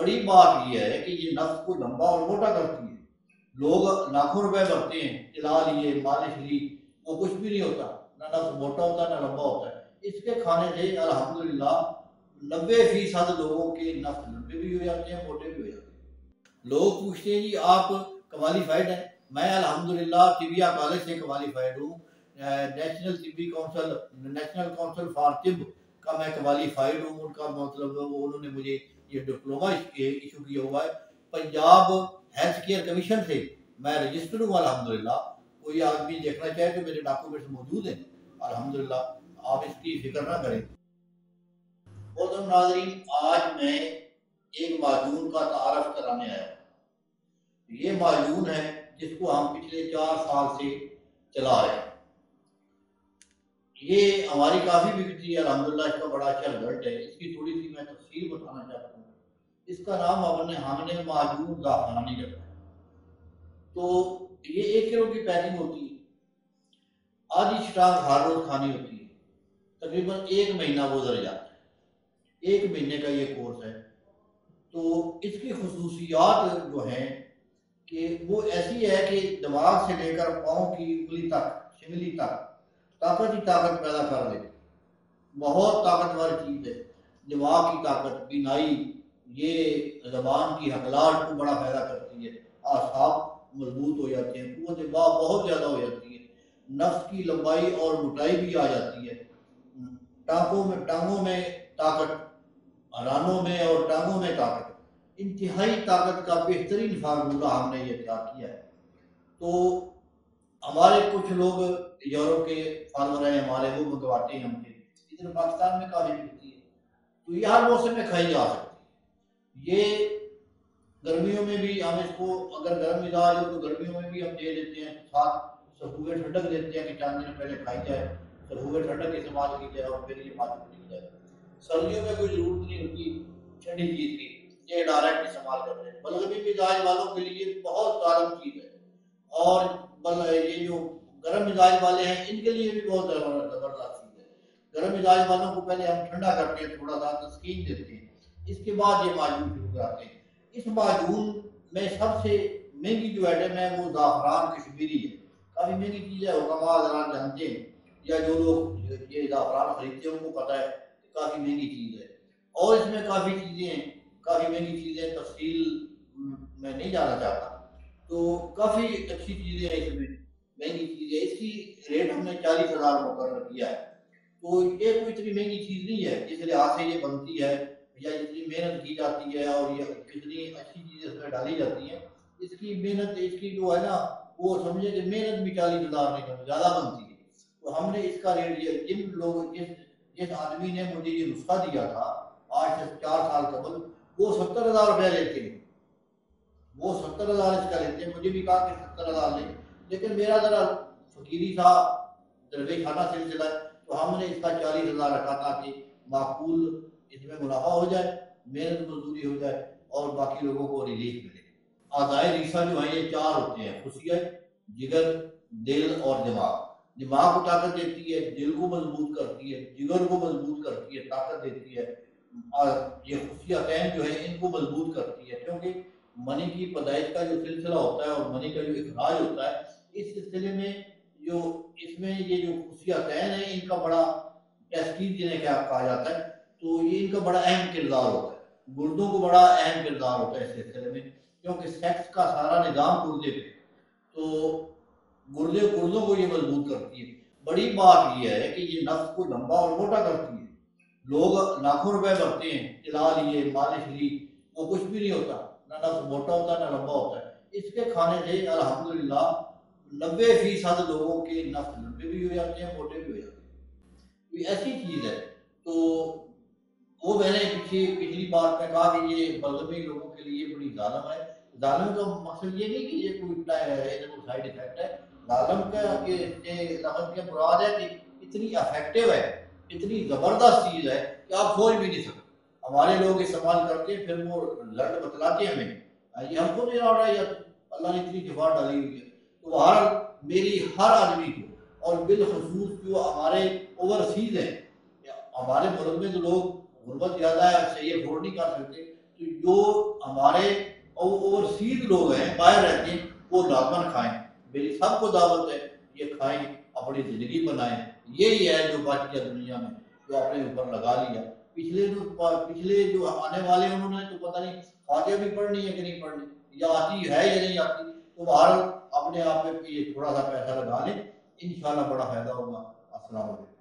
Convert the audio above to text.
بڑی بات یہ ہے کہ یہ نفس کو لمبا اور موٹا کرتی ہے۔ لوگ لاکھوں روپے بھرتے ہیں، چلا لیے، مالش لی، وہ کچھ بھی نہیں ہوتا، نہ نفس موٹا ہوتا نہ لمبا ہوتا ہے۔ اس کے کھانے سے الحمدللہ 90% لوگوں کے نفس لمبے بھی ہو جاتے ہیں، موٹے بھی ہو جاتے ہیں۔ لوگ پوچھتے ہیں جی آپ کوالیفائڈ ہیں؟ میں الحمدللہ طبیہ کالج سے کوالیفائڈ ہوں، نیشنل کونسل فار طب کا میں کوالیفائڈ ہوں۔ ان کا مطلب انہوں نے مجھے یہ ڈپلوما ایشو کیا ہوا ہے۔ پنجاب ہیلتھ کیئر کمیشن سے میں رجسٹرڈ ہوں الحمدللہ۔ کوئی آدمی دیکھنا چاہے تو میرے ڈاکومنٹس موجود ہیں الحمدللہ، آپ اس کی فکر نہ کریں۔ محترم ناظرین، آج میں ایک معجون کا تعارف کرانے آیا ہوں۔ یہ معجون ہے جس کو ہم پچھلے 4 سال سے چلا رہے ہیں۔ یہ ہماری کافی بکتی ہے الحمدللہ، اس کا بڑا اچھا رزلٹ ہے۔ اس کی تھوڑی سی میں تفصیل بتانا چاہتا ہوں۔ اس کا نام ہم نے معجون زعفرانی رکھا ہے۔ تو یہ 1 کلو کی پیکنگ ہوتی ہے، آدھی اسٹاک ہر روز کھانی ہوتی ہے، تقریباً 1 مہینہ گزر جاتا ہے۔ 1 مہینے کا یہ کورس ہے۔ تو اس کی خصوصیات جو ہیں کہ وہ ایسی ہے کہ دماغ سے لے کر پاؤں کی انگلی تک، شنگلی تک طاقت ہی طاقت پیدا کر دیتی ہے۔ بہت طاقتور چیز ہے۔ دماغ کی طاقت، بینائی، یہ زبان کی حقلات کو بڑا پیدا کرتی ہے، اعصاب مضبوط ہو جاتے ہیں، قوت دماغ بہت زیادہ ہو جاتی ہے، نفس کی لمبائی اور موٹائی بھی آ جاتی ہے، ٹانگوں میں طاقت، رانوں میں اور ٹانگوں میں طاقت، انتہائی طاقت کا بہترین فارمولہ ہم نے یہ تیار کیا ہے۔ تو ہمارے کچھ لوگ یورپ کے فارمر ہیں ہمارے، وہ منگواتے ہیں ہم سے، ادھر پاکستان میں کافی ملتی ہے۔ تو یہ ہر موسم میں کھائی جا سکتی ہے۔ یہ گرمیوں میں بھی ہم اس کو اگر گرم مزاج ہو تو گرمیوں میں بھی ہم دے دیتے ہیں، ساتھ سفوے ٹھنڈک دیتے ہیں کہ 4 دن پہلے کھائی جائے، سفوے ٹھنڈک استعمال کی جائے اور پھر یہ معجون پی جائے۔ سردیوں میں کوئی ضرورت نہیں ہوتی ٹھنڈی چیز کی، یہ ڈائریکٹ استعمال کرتے ہیں۔ بلغمی مزاج والوں کے لیے بہت ظالم چیز ہے، اور یہ جو گرم مزاج والے ہیں ان کے لیے بھی بہت زبردست چیز ہے۔ گرم مزاج والوں کو پہلے ہم ٹھنڈا کرتے ہیں، تھوڑا سا تسکین دیتے ہیں، اس کے بعد یہ معجون شروع کراتے ہیں۔ اس معجون میں سب سے مہنگی جو آئٹم ہے وہ زعفران کشمیری ہے۔ کافی مہنگی چیز ہے، حکما حضرات جانتے ہیں، یا جو لوگ یہ زعفران خریدتے ہیں ان کو پتہ ہے کہ کافی مہنگی چیز ہے۔ اور اس میں کافی چیزیں ہیں، کافی مہنگی چیزیں، تفصیل میں نہیں جانا چاہتا۔ تو کافی اچھی چیزیں ہیں اس میں، مہنگی چیزیں۔ اس کی ریٹ ہم نے 40,000 مقرر کیا ہے۔ تو یہ کوئی اتنی مہنگی چیز نہیں ہے جس لحاظ سے یہ بنتی ہے یا اتنی محنت کی جاتی ہے اور یہ کتنی اچھی چیزیں اس میں ڈالی جاتی ہیں۔ اس کی محنت، اس کی جو ہے نا، وہ سمجھے کہ محنت بھی 40,000 نہیں بنتی، زیادہ بنتی ہے۔ تو ہم نے اس کا ریٹ یہ، جن لوگ جس آدمی نے مجھے یہ نسخہ دیا تھا آج سے 4 سال قبل، وہ 70,000 روپے لیتے ہیں، وہ 70,000 اس کا لیتے ہیں۔ مجھے بھی کہا کہ 70,000 لیں، لیکن میرا ذرا فقیری تھا، درویش خانہ سلسلہ ہے، تو ہم نے اس کا 40,000 رکھا تاکہ معقول اس میں منافع ہو جائے، محنت مزدوری ہو جائے اور باقی لوگوں کو ریلیف ملے۔ اعضائے ریشہ جو ہیں یہ 4 ہوتے ہیں: خصیت، جگر، دل اور دماغ۔ دماغ کو طاقت دیتی ہے، دل کو مضبوط کرتی ہے، جگر کو مضبوط کرتی ہے، طاقت دیتی ہے، اور یہ خصیتین جو ہیں ان کو مضبوط کرتی ہے، کیونکہ منی کی پیدائش کا جو سلسلہ ہوتا ہے اور منی کا جو اخراج ہوتا ہے، اس سلسلے میں جو اس میں یہ جو خصیتین ہیں ان کا بڑا ٹیسٹیج جنہیں کہا جاتا ہے، تو یہ ان کا بڑا اہم کردار ہوتا ہے۔ گردوں کو بڑا اہم کردار ہوتا ہے اس سلسلے میں، کیونکہ سیکس کا سارا نظام گردے پہ، تو گردوں کو یہ مضبوط کرتی ہے۔ بڑی بات یہ ہے کہ یہ نفس کو لمبا اور موٹا کرتی ہے۔ لوگ لاکھوں روپے بھرتے ہیں، چلا لیے، مالش لی، وہ کچھ بھی نہیں ہوتا، نہ نفس موٹا ہوتا نہ لمبا ہوتا ہے۔ اس کے کھانے سے الحمدللہ 90% لوگوں کے نفس لمبے بھی ہو جاتے ہیں، موٹے بھی ہو جاتے ہیں۔ یہ ایسی چیز ہے۔ تو وہ میں نے پچھلی بات میں کہا کہ یہ بلغمی لوگوں کے لیے بڑی ظالم ہے۔ ظالم کا مقصد یہ نہیں کہ یہ کوئی سائڈ افیکٹ ہے، ظالم کا لفظ کے مراد ہے کہ اتنی افیکٹو ہے، اتنی زبردست چیز ہے کہ آپ سوچ بھی نہیں سکتے۔ ہمارے لوگ استعمال کرتے ہیں، پھر وہ لڑ بتلاتے ہیں ہمیں، یہ ہم کو نہیں آ رہا ہے یا اللہ نے اتنی دفاع ڈالی ہوئی ہے۔ تو میری ہر آدمی کو، اور بالخصوص جو ہمارے اوورسیز ہیں، ہمارے ملک میں جو لوگ غربت زیادہ ہے، اس سے یہ افورڈ نہیں کر سکتے، تو جو ہمارے اوورسیز لوگ ہیں، باہر رہتے ہیں، وہ لازمن کھائیں، میری سب کو دعوت ہے، یہ کھائیں، اپنی زندگی بنائیں۔ یہی ہے جو بچ گیا دنیا میں، جو اپنے اوپر لگا لیا۔ پچھلے جو آنے والے انہوں نے تو پتہ نہیں فاتحہ بھی پڑھنی ہے کہ نہیں پڑھنی، یا آتی ہے یا نہیں آتی، تو باہر اپنے آپ میں یہ تھوڑا سا پیسہ لگا لیں، انشاءاللہ بڑا فائدہ ہوگا۔ السلام علیکم۔